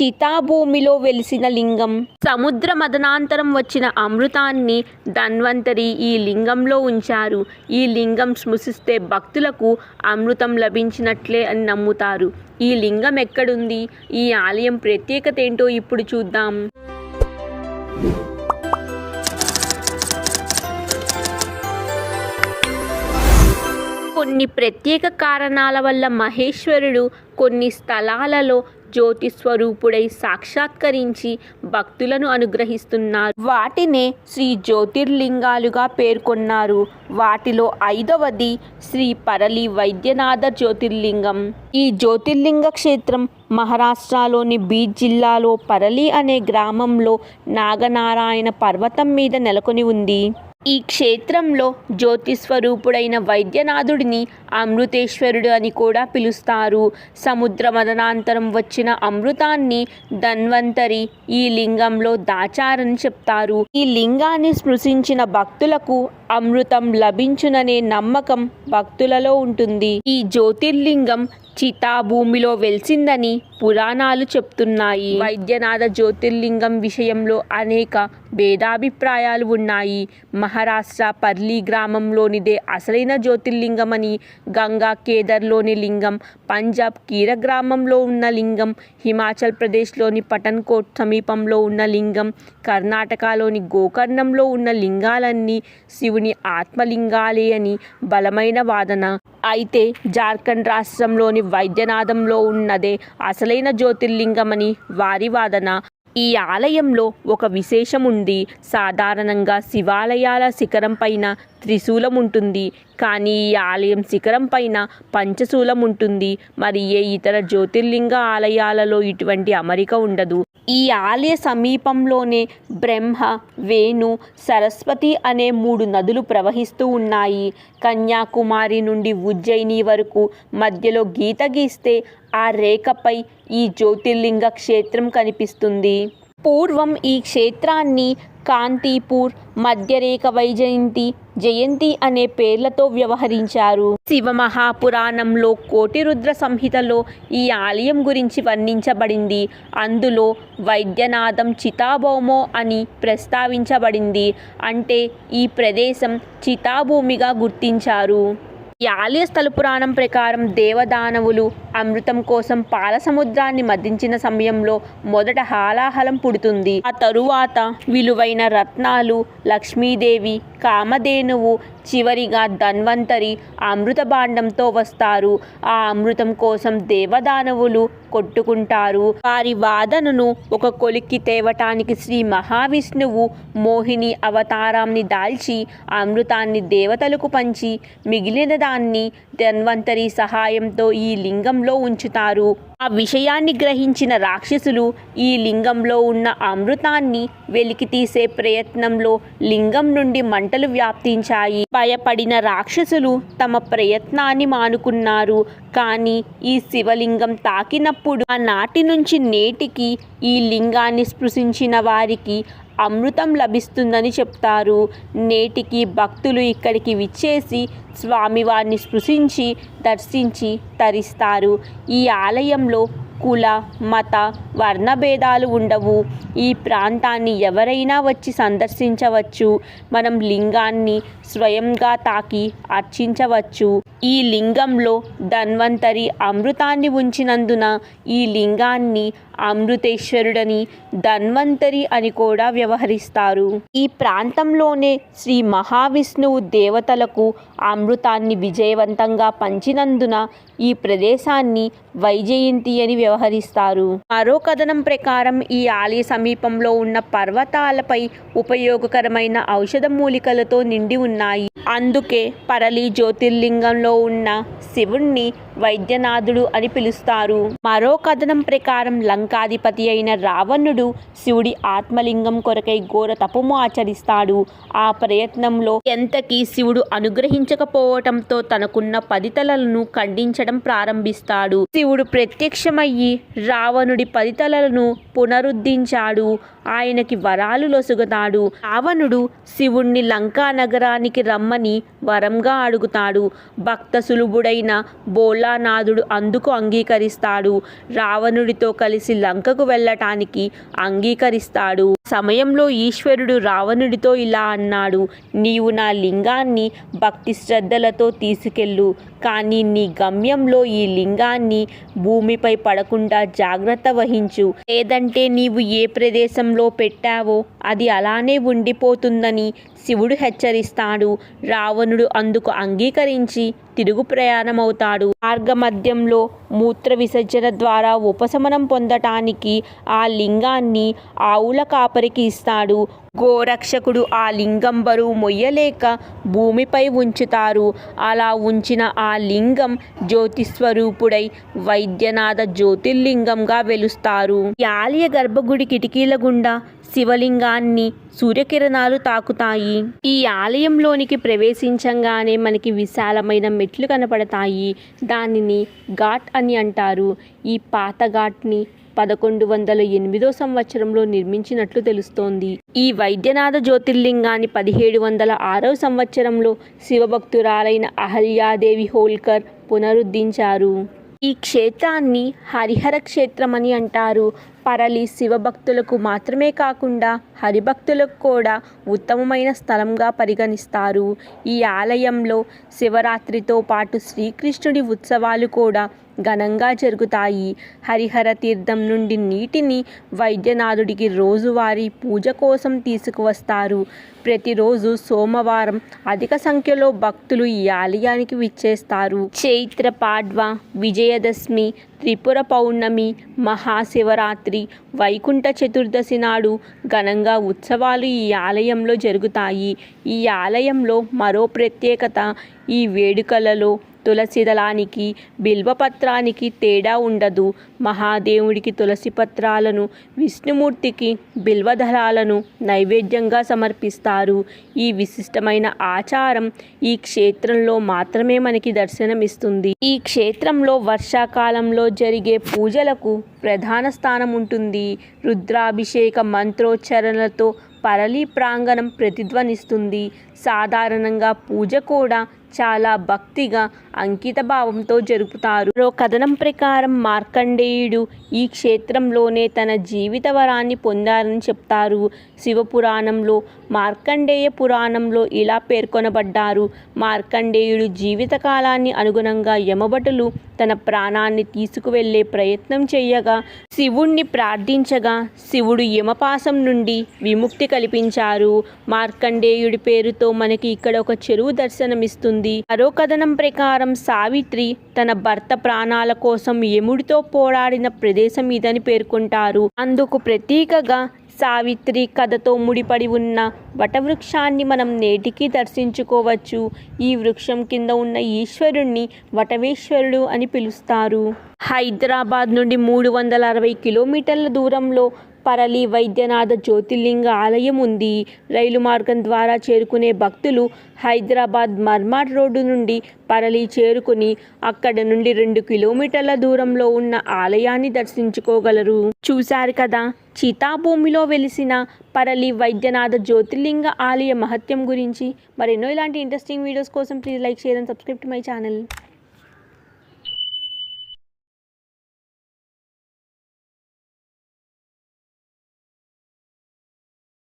చితాభూమిలో వెలిసిన లింగం. సముద్ర మదనాంతరం వచ్చిన అమృతాన్ని ధన్వంతరి ఈ లింగంలో ఉంచారు. ఈ లింగం స్పృశిస్తే భక్తులకు అమృతం లభించినట్లే అని నమ్ముతారు. ఈ లింగం ఎక్కడుంది, ఈ ఆలయం ప్రత్యేకత ఏంటో ఇప్పుడు చూద్దాం. కొన్ని ప్రత్యేక కారణాల వల్ల మహేశ్వరుడు కొన్ని స్థలాలలో జ్యోతి స్వరూపుడై సాక్షాత్కరించి భక్తులను అనుగ్రహిస్తున్నారు. వాటినే శ్రీ జ్యోతిర్లింగాలుగా పేర్కొన్నారు. వాటిలో 5వది శ్రీ పరళి వైద్యనాథ జ్యోతిర్లింగం. ఈ జ్యోతిర్లింగ క్షేత్రం మహారాష్ట్రలోని బీడ్ జిల్లాలో పరళి అనే గ్రామంలో నాగనారాయణ పర్వతం మీద నెలకొని ఉంది. ఈ క్షేత్రంలో జ్యోతి స్వరూపుడైన వైద్యనాథుడిని అమృతేశ్వరుడు అని కూడా పిలుస్తారు. సముద్ర మదనాంతరం వచ్చిన అమృతాన్ని ధన్వంతరి ఈ లింగంలో దాచారని చెప్తారు. ఈ లింగాన్ని స్పృశించిన భక్తులకు అమృతం లభించుననే నమ్మకం భక్తులలో ఉంటుంది. ఈ జ్యోతిర్లింగం చితాభూమిలో వెలిసిందని పురాణాలు చెప్తున్నాయి. వైద్యనాథ జ్యోతిర్లింగం విషయంలో అనేక భేదాభిప్రాయాలు ఉన్నాయి. మహారాష్ట్ర పర్లి గ్రామంలోనిదే అసలైన జ్యోతిర్లింగమని, గంగా కేదర్లోని లింగం, పంజాబ్ కీర గ్రామంలో ఉన్న లింగం, హిమాచల్ ప్రదేశ్లోని పఠన్కోట్ సమీపంలో ఉన్న లింగం, కర్ణాటకలోని గోకర్ణంలో ఉన్న లింగాలన్నీ శివుని ఆత్మలింగాలే అని బలమైన వాదన. అయితే జార్ఖండ్ రాష్ట్రంలోని వైద్యనాథంలో ఉన్నదే అసలైన జ్యోతిర్లింగమని వారి వాదన. ఈ ఆలయంలో ఒక విశేషం ఉంది. సాధారణంగా శివాలయాల శిఖరం పైన త్రిశూలం ఉంటుంది, కానీ ఈ ఆలయం శిఖరం పైన పంచశూలం ఉంటుంది. మరి ఏ ఇతర జ్యోతిర్లింగ ఆలయాలలో ఇటువంటి అమరిక ఉండదు. ఈ ఆలయ సమీపంలోనే బ్రహ్మ, వేణు, సరస్వతి అనే 3 నదులు ప్రవహిస్తూ ఉన్నాయి. కన్యాకుమారి నుండి ఉజ్జయిని వరకు మధ్యలో గీత గీస్తే ఆ రేఖపై ఈ జ్యోతిర్లింగ క్షేత్రం కనిపిస్తుంది. పూర్వం ఈ క్షేత్రాన్ని కాంతీపూర్, మధ్యరేఖ వైజయంతి, జయంతి అనే పేర్లతో వ్యవహరించారు. శివమహాపురాణంలో కోటిరుద్ర సంహితలో ఈ ఆలయం గురించి వర్ణించబడింది. అందులో వైద్యనాథం చితాభౌమో అని ప్రస్తావించబడింది. అంటే ఈ ప్రదేశం చితాభూమిగా గుర్తించారు. ఈ ఆలయ స్థల పురాణం ప్రకారం దేవదానవులు అమృతం కోసం పాల సముద్రాన్ని మదించిన సమయంలో మొదట హాలాహలం పుడుతుంది. ఆ తరువాత విలువైన రత్నాలు, లక్ష్మీదేవి, కామధేనువు, చివరిగా ధన్వంతరి అమృత భాండంతో వస్తారు. ఆ అమృతం కోసం దేవదానవులు కొట్టుకుంటారు. వారి వాదనను ఒక కొలిక్కి తేవటానికి శ్రీ మహావిష్ణువు మోహిని అవతారాన్ని దాల్చి అమృతాన్ని దేవతలకు పంచి మిగిలిన దాన్ని ధన్వంతరి సహాయంతో ఈ లింగంలో ఉంచుతారు. ఆ విషయాన్ని గ్రహించిన రాక్షసులు ఈ లింగంలో ఉన్న అమృతాన్ని వెలికి తీసే ప్రయత్నంలో లింగం నుండి మంటలు వ్యాప్తించాయి. భయపడిన రాక్షసులు తమ ప్రయత్నాన్ని మానుకున్నారు. కానీ ఈ శివలింగం తాకినప్పుడు ఆనాటి నుంచి నేటికి ఈ లింగాన్ని స్పృశించిన వారికి అమృతం లభిస్తుందని చెప్తారు. నేటికి భక్తులు ఇక్కడికి విచ్చేసి స్వామివారిని స్పృశించి దర్శించి తరిస్తారు. ఈ ఆలయంలో కుల, మత, వర్ణభేదాలు ఉండవు. ఈ ప్రాంతాన్ని ఎవరైనా వచ్చి సందర్శించవచ్చు. మనం లింగాన్ని స్వయంగా తాకి అర్చించవచ్చు. ఈ లింగంలో ధన్వంతరి అమృతాన్ని ఉంచినందున ఈ లింగాన్ని అమృతేశ్వరుడని, ధన్వంతరి అని కూడా వ్యవహరిస్తారు. ఈ ప్రాంతంలోనే శ్రీ మహావిష్ణువు దేవతలకు అమృతాన్ని విజయవంతంగా పంచినందున ఈ ప్రదేశాన్ని వైజయంతి అని వ్యవహరిస్తారు. మరో కథనం ప్రకారం ఈ ఆలయ సమీపంలో ఉన్న పర్వతాలపై ఉపయోగకరమైన ఔషధ మూలికలతో నిండి ఉన్నాయి. అందుకే పరళి జ్యోతిర్లింగంలో ఉన్న శివుణ్ణి వైద్యనాథుడు అని పిలుస్తారు. మరో కథనం ప్రకారం లంకాధిపతి అయిన రావణుడు శివుడి ఆత్మలింగం కొరకై ఘోర తపము ఆచరిస్తాడు. ఆ ప్రయత్నంలో ఎంతకీ శివుడు అనుగ్రహించకపోవటంతో తనకున్న 10 తలలను ఖండించడం ప్రారంభిస్తాడు. శివుడు ప్రత్యక్షమయ్యి రావణుడి 10 తలలను పునరుద్ధరించాడు. ఆయనకి వరాలు లొసుగుతాడు. రావణుడు శివుణ్ణి లంకా నగరానికి రమ్మని వరంగా అడుగుతాడు. భక్త సులభుడైన బోలా సీతానాథుడు అందుకు అంగీకరిస్తాడు. రావణుడితో కలిసి లంకకు వెళ్ళటానికి అంగీకరిస్తాడు. సమయంలో ఈశ్వరుడు రావణుడితో ఇలా అన్నాడు, నీవు నా లింగాన్ని భక్తి శ్రద్ధలతో తీసుకెళ్ళు, కానీ నీ గమ్యంలో ఈ లింగాన్ని భూమిపై పడకుండా జాగ్రత్త వహించు, లేదంటే నీవు ఏ ప్రదేశంలో పెట్టావో అది అలానే ఉండిపోతుందని శివుడు హెచ్చరిస్తాడు. రావణుడు అందుకు అంగీకరించి తిరుగు ప్రయాణమవుతాడు. మార్గమధ్యంలో మూత్ర విసర్జన ద్వారా ఉపశమనం పొందటానికి ఆ లింగాన్ని ఆవుల కాపరికి ఇస్తాడు. గోరక్షకుడు ఆ లింగం బరువు మొయ్యలేక భూమిపై ఉంచుతారు. అలా ఉంచిన ఆ లింగం జ్యోతిస్వరూపుడై వైద్యనాథ జ్యోతిర్లింగంగా వెలుస్తారు. ఈ ఆలయ గర్భగుడి కిటికీల గుండా శివలింగాన్ని సూర్యకిరణాలు తాకుతాయి. ఈ ఆలయంలోనికి ప్రవేశించంగానే మనకి విశాలమైన మెట్లు కనపడతాయి. దానిని ఘాట్ అని అంటారు. ఈ పాత ఘాట్ని 1108 సంవత్సరంలో నిర్మించినట్లు తెలుస్తోంది. ఈ వైద్యనాథ జ్యోతిర్లింగాన్ని 1706 సంవత్సరంలో శివభక్తురాలైన అహల్యాదేవి హోల్కర్ పునరుద్ధరించారు. ఈ క్షేత్రాన్ని హరిహర క్షేత్రం అని అంటారు. పరలి శివభక్తులకు మాత్రమే కాకుండా హరిభక్తులకు కూడా ఉత్తమమైన స్థలంగా పరిగణిస్తారు. ఈ ఆలయంలో శివరాత్రితో పాటు శ్రీకృష్ణుడి ఉత్సవాలు కూడా ఘనంగా జరుగుతాయి. హరిహర తీర్థం నుండి నీటిని వైద్యనాథుడికి రోజువారీ పూజ కోసం తీసుకువస్తారు. ప్రతిరోజు సోమవారం అధిక సంఖ్యలో భక్తులు ఈ ఆలయానికి విచ్చేస్తారు. చైత్ర పాడ్వ, విజయదశమి, త్రిపుర పౌర్ణమి, మహాశివరాత్రి, వైకుంఠ చతుర్దశి నాడు ఘనంగా ఉత్సవాలు ఈ ఆలయంలో జరుగుతాయి. ఈ ఆలయంలో మరో ప్రత్యేకత, ఈ వేడుకలలో తులసి దళానికి బిల్వపత్రానికి తేడా ఉండదు. మహాదేవుడికి తులసి పత్రాలను, విష్ణుమూర్తికి బిల్వదళాలను నైవేద్యంగా సమర్పిస్తారు. ఈ విశిష్టమైన ఆచారం ఈ క్షేత్రంలో మాత్రమే మనకి దర్శనమిస్తుంది. ఈ క్షేత్రంలో వర్షాకాలంలో జరిగే పూజలకు ప్రధాన స్థానం ఉంటుంది. రుద్రాభిషేక మంత్రోచ్చరణలతో పరళీ ప్రాంగణం ప్రతిధ్వనిస్తుంది. సాధారణంగా పూజ కూడా చాలా భక్తిగా అంకిత భావంతో జరుపుతారు. మరో కథనం ప్రకారం మార్కండేయుడు ఈ క్షేత్రంలోనే తన జీవిత వరాన్ని పొందారని చెప్తారు. శివపురాణంలో మార్కండేయ పురాణంలో ఇలా పేర్కొనబడ్డారు. మార్కండేయుడు జీవితకాలాన్ని అనుగుణంగా యమభటులు తన ప్రాణాన్ని తీసుకువెళ్లే ప్రయత్నం చేయగా శివుణ్ణి ప్రార్థించగా శివుడు యమపాసం నుండి విముక్తి కల్పించారు. మార్కండేయుడి పేరుతో మనకి ఇక్కడ ఒక చెరువు దర్శనమిస్తుంది. మరో కథనం ప్రకారం సావిత్రి తన భర్త ప్రాణాల కోసం యముడితో పోరాడిన ప్రదేశం ఇదని పేర్కొంటారు. అందుకు ప్రతీకగా సావిత్రి కథతో ముడిపడి ఉన్న వటవృక్షాన్ని మనం నేటికి దర్శించుకోవచ్చు. ఈ వృక్షం కింద ఉన్న ఈశ్వరుణ్ణి వటవేశ్వరుడు అని పిలుస్తారు. హైదరాబాద్ నుండి 360 కిలోమీటర్ల దూరంలో పరళి వైద్యనాథ జ్యోతిర్లింగ ఆలయం ఉంది. రైలు మార్గం ద్వారా చేరుకునే భక్తులు హైదరాబాద్ మర్మాడ్ రోడ్డు నుండి పరళి చేరుకుని అక్కడ నుండి 2 కిలోమీటర్ల దూరంలో ఉన్న ఆలయాన్ని దర్శించుకోగలరు. చూశారు కదా, చితాభూమిలో వెలిసిన పరళి వైద్యనాథ జ్యోతిర్లింగ ఆలయ మహత్యం గురించి. మరెన్నో ఇలాంటి ఇంట్రెస్టింగ్ వీడియోస్ కోసం please like, share and subscribe to my channel.